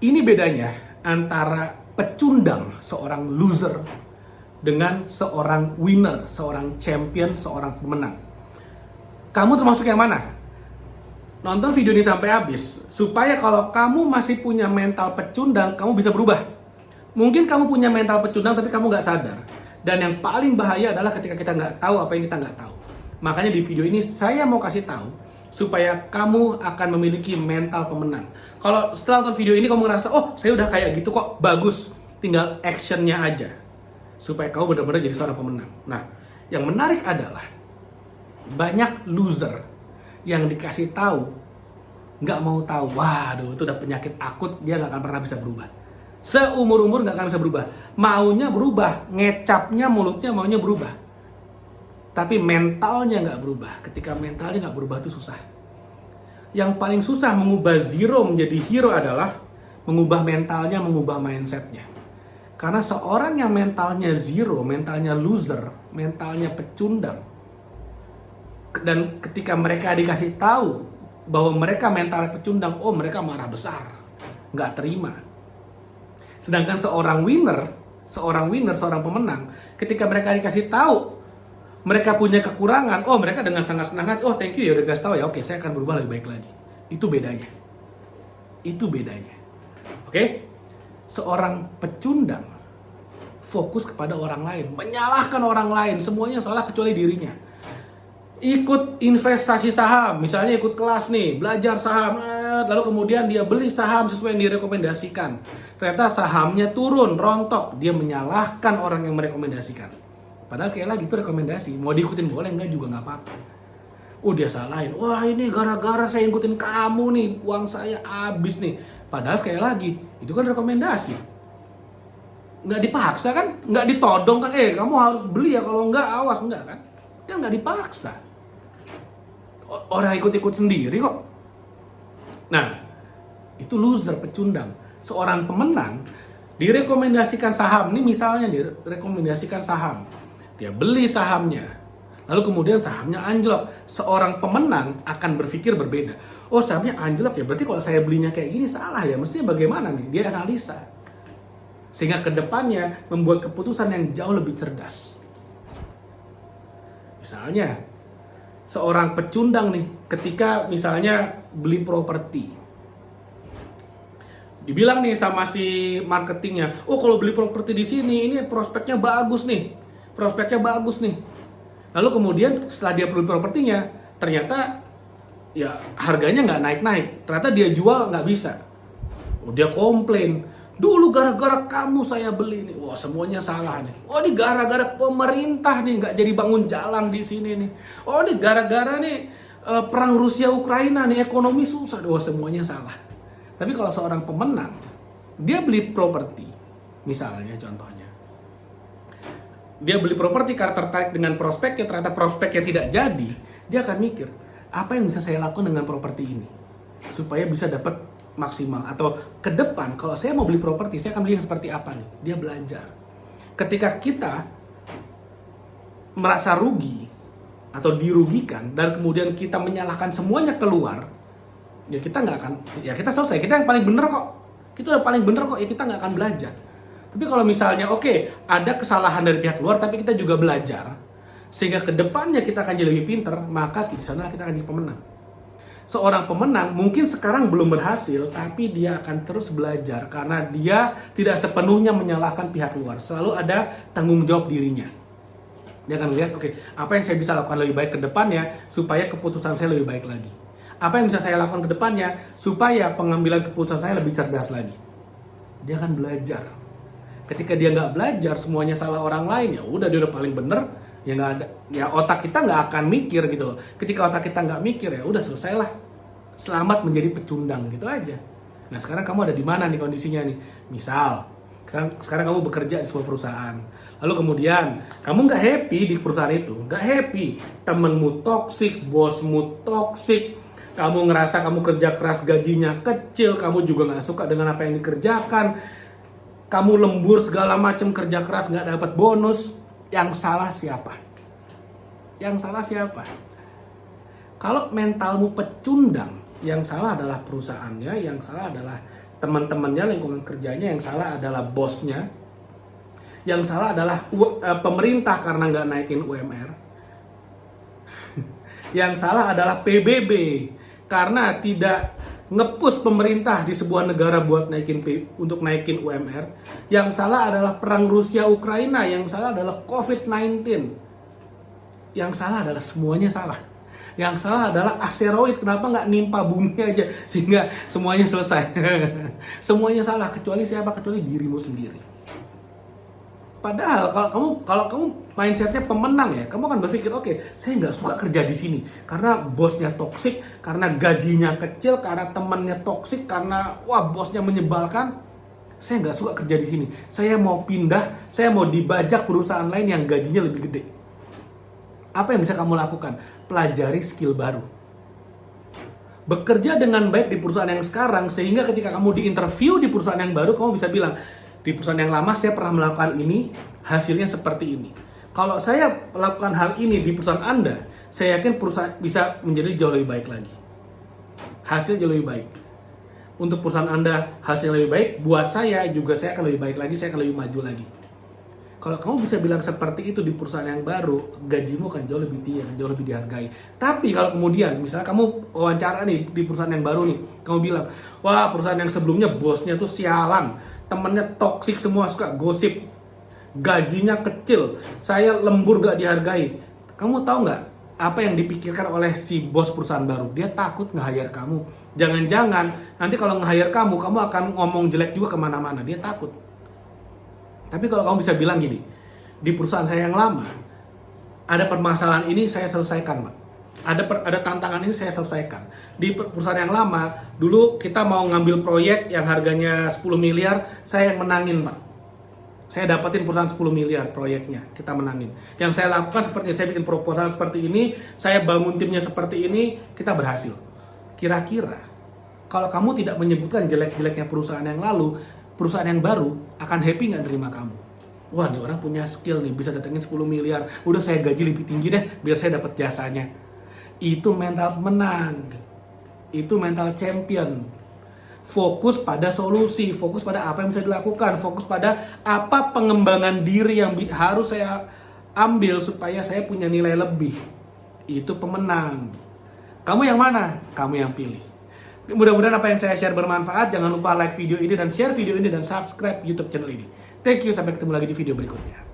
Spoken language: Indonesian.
Ini bedanya antara pecundang, seorang loser, dengan seorang winner, seorang champion, seorang pemenang. Kamu termasuk yang mana? Nonton video ini sampai habis, supaya kalau kamu masih punya mental pecundang, kamu bisa berubah. Mungkin kamu punya mental pecundang, tapi kamu nggak sadar. Dan yang paling bahaya adalah ketika kita nggak tahu apa yang kita nggak tahu. Makanya di video ini saya mau kasih tahu, supaya kamu akan memiliki mental pemenang. Kalau setelah nonton video ini kamu ngerasa, oh saya udah kayak gitu kok, bagus. Tinggal actionnya aja. Supaya kamu benar-benar jadi seorang pemenang. Nah, yang menarik adalah, banyak loser yang dikasih tahu, nggak mau tahu. Waduh, itu udah penyakit akut, dia nggak akan pernah bisa berubah. Seumur-umur nggak akan bisa berubah. Maunya berubah, ngecapnya mulutnya maunya berubah. Tapi mentalnya nggak berubah. Ketika mentalnya nggak berubah itu susah. Yang paling susah mengubah zero menjadi hero adalah mengubah mentalnya, mengubah mindsetnya. Karena seorang yang mentalnya zero, mentalnya loser, mentalnya pecundang, dan ketika mereka dikasih tahu bahwa mereka mentalnya pecundang, oh mereka marah besar, nggak terima. Sedangkan seorang winner, seorang pemenang, ketika mereka dikasih tahu mereka punya kekurangan, oh mereka dengan sangat senang hati, oh thank you ya udah dikasih tahu ya, oke saya akan berubah lebih baik lagi. Itu bedanya. Itu bedanya. Oke? Seorang pecundang fokus kepada orang lain, menyalahkan orang lain, semuanya salah kecuali dirinya. Ikut investasi saham, misalnya ikut kelas nih, belajar saham, lalu kemudian dia beli saham sesuai yang direkomendasikan. Ternyata sahamnya turun, rontok, dia menyalahkan orang yang merekomendasikan. Padahal sekali lagi itu rekomendasi, mau diikutin boleh, enggak juga nggak apa-apa. Oh dia salahin, wah ini gara-gara saya ikutin kamu nih, uang saya habis nih. Padahal sekali lagi, itu kan rekomendasi. Nggak dipaksa kan, nggak ditodong kan, kamu harus beli ya, kalau nggak awas, nggak kan. Kan nggak dipaksa. Orang ikut-ikut sendiri kok. Nah, itu loser, pecundang. Seorang pemenang direkomendasikan saham, ini misalnya direkomendasikan saham. Dia beli sahamnya. Lalu kemudian sahamnya anjlok. Seorang pemenang akan berpikir berbeda. Oh sahamnya anjlok ya, berarti kalau saya belinya kayak gini salah ya. Mestinya bagaimana nih? Dia analisa. Sehingga kedepannya membuat keputusan yang jauh lebih cerdas. Misalnya, seorang pecundang nih, ketika misalnya beli properti. Dibilang nih sama si marketingnya, oh kalau beli properti di sini, ini prospeknya bagus nih. Prospeknya bagus nih. Lalu kemudian setelah dia beli propertinya, ternyata ya harganya nggak naik-naik. Ternyata dia jual nggak bisa. Oh, dia komplain. Dulu gara-gara kamu saya beli nih. Wah semuanya salah nih. Oh ini gara-gara pemerintah nih nggak jadi bangun jalan di sini nih. Oh ini gara-gara nih perang Rusia Ukraina nih, ekonomi susah. Wah semuanya salah. Tapi kalau seorang pemenang, dia beli properti, misalnya contohnya. Dia beli properti karena tertarik dengan prospeknya, ternyata prospeknya tidak jadi, dia akan mikir, apa yang bisa saya lakukan dengan properti ini supaya bisa dapat maksimal, atau ke depan kalau saya mau beli properti, saya akan beli yang seperti apa nih. Dia belajar. Ketika kita merasa rugi atau dirugikan dan kemudian kita menyalahkan semuanya keluar, ya kita nggak akan, ya kita selesai, kita yang paling bener kok, kita udah paling bener kok, ya kita nggak akan belajar. Tapi kalau misalnya ada kesalahan dari pihak luar, tapi kita juga belajar, sehingga kedepannya kita akan jadi lebih pinter, maka di sana kita akan jadi pemenang. Seorang pemenang mungkin sekarang belum berhasil, tapi dia akan terus belajar karena dia tidak sepenuhnya menyalahkan pihak luar. Selalu ada tanggung jawab dirinya. Dia akan lihat, apa yang saya bisa lakukan lebih baik ke depannya supaya keputusan saya lebih baik lagi. Apa yang bisa saya lakukan ke depannya supaya pengambilan keputusan saya lebih cerdas lagi. Dia akan belajar. Ketika dia nggak belajar, semuanya salah orang lain, ya udah dia udah paling bener, ya nggak ada, ya otak kita nggak akan mikir gitu loh. Ketika otak kita nggak mikir, ya udah selesailah, selamat menjadi pecundang gitu aja. Nah sekarang kamu ada di mana nih kondisinya nih? Misal sekarang kamu bekerja di sebuah perusahaan, lalu kemudian kamu nggak happy di perusahaan itu, nggak happy, temenmu toksik, bosmu toksik, kamu ngerasa kamu kerja keras gajinya kecil, kamu juga nggak suka dengan apa yang dikerjakan. Kamu lembur segala macam, kerja keras nggak dapat bonus. Yang salah siapa? Yang salah siapa? Kalau mentalmu pecundang, yang salah adalah perusahaannya, yang salah adalah teman-temannya, lingkungan kerjanya. Yang salah adalah bosnya. Yang salah adalah pemerintah karena nggak naikin UMR. Yang salah adalah PBB karena tidak nge-push pemerintah di sebuah negara buat untuk naikin UMR. Yang salah adalah perang Rusia Ukraina, yang salah adalah COVID-19. Yang salah adalah semuanya salah. Yang salah adalah asteroid, kenapa nggak nimpa bumi aja sehingga semuanya selesai. Semuanya salah, kecuali siapa? Kecuali dirimu sendiri. Padahal kalau kamu mindsetnya pemenang ya, kamu akan berpikir, oke, saya nggak suka kerja di sini karena bosnya toksik, karena gajinya kecil, karena temannya toksik, karena bosnya menyebalkan. Saya nggak suka kerja di sini. Saya mau pindah, saya mau dibajak perusahaan lain yang gajinya lebih gede. Apa yang bisa kamu lakukan? Pelajari skill baru. Bekerja dengan baik di perusahaan yang sekarang, sehingga ketika kamu diinterview di perusahaan yang baru, kamu bisa bilang, di perusahaan yang lama saya pernah melakukan ini, hasilnya seperti ini. Kalau saya melakukan hal ini di perusahaan Anda, saya yakin perusahaan bisa menjadi jauh lebih baik lagi. Hasil jauh lebih baik. Untuk perusahaan Anda, hasil lebih baik. Buat saya juga, saya akan lebih baik lagi, saya akan lebih maju lagi. Kalau kamu bisa bilang seperti itu di perusahaan yang baru, gajimu akan jauh lebih tinggi, jauh lebih dihargai. Tapi kalau kemudian, misalnya kamu wawancara nih di perusahaan yang baru nih, kamu bilang, wah perusahaan yang sebelumnya bosnya tuh sialan, temennya toksik semua, suka gosip, gajinya kecil, saya lembur gak dihargai. Kamu tahu nggak apa yang dipikirkan oleh si bos perusahaan baru? Dia takut nge-hire kamu. Jangan-jangan nanti kalau nge-hire kamu akan ngomong jelek juga kemana-mana. Dia takut. Tapi kalau kamu bisa bilang gini, di perusahaan saya yang lama, ada permasalahan ini saya selesaikan, Pak. Ada tantangan ini saya selesaikan. Di perusahaan yang lama, dulu kita mau ngambil proyek yang harganya 10 miliar, saya yang menangin, Pak. Saya dapetin perusahaan 10 miliar proyeknya, kita menangin. Yang saya lakukan seperti ini, saya bikin proposal seperti ini, saya bangun timnya seperti ini, kita berhasil. Kira-kira, kalau kamu tidak menyebutkan jelek-jeleknya perusahaan yang lalu, perusahaan yang baru akan happy nggak nerima kamu? Wah, nih orang punya skill nih, bisa datengin 10 miliar. Udah saya gaji lebih tinggi deh, biar saya dapat jasanya. Itu mental menang. Itu mental champion. Fokus pada solusi, fokus pada apa yang bisa dilakukan, fokus pada apa pengembangan diri yang harus saya ambil supaya saya punya nilai lebih. Itu pemenang. Kamu yang mana? Kamu yang pilih. Mudah-mudahan apa yang saya share bermanfaat. Jangan lupa like video ini dan share video ini dan subscribe YouTube channel ini. Thank you, sampai ketemu lagi di video berikutnya.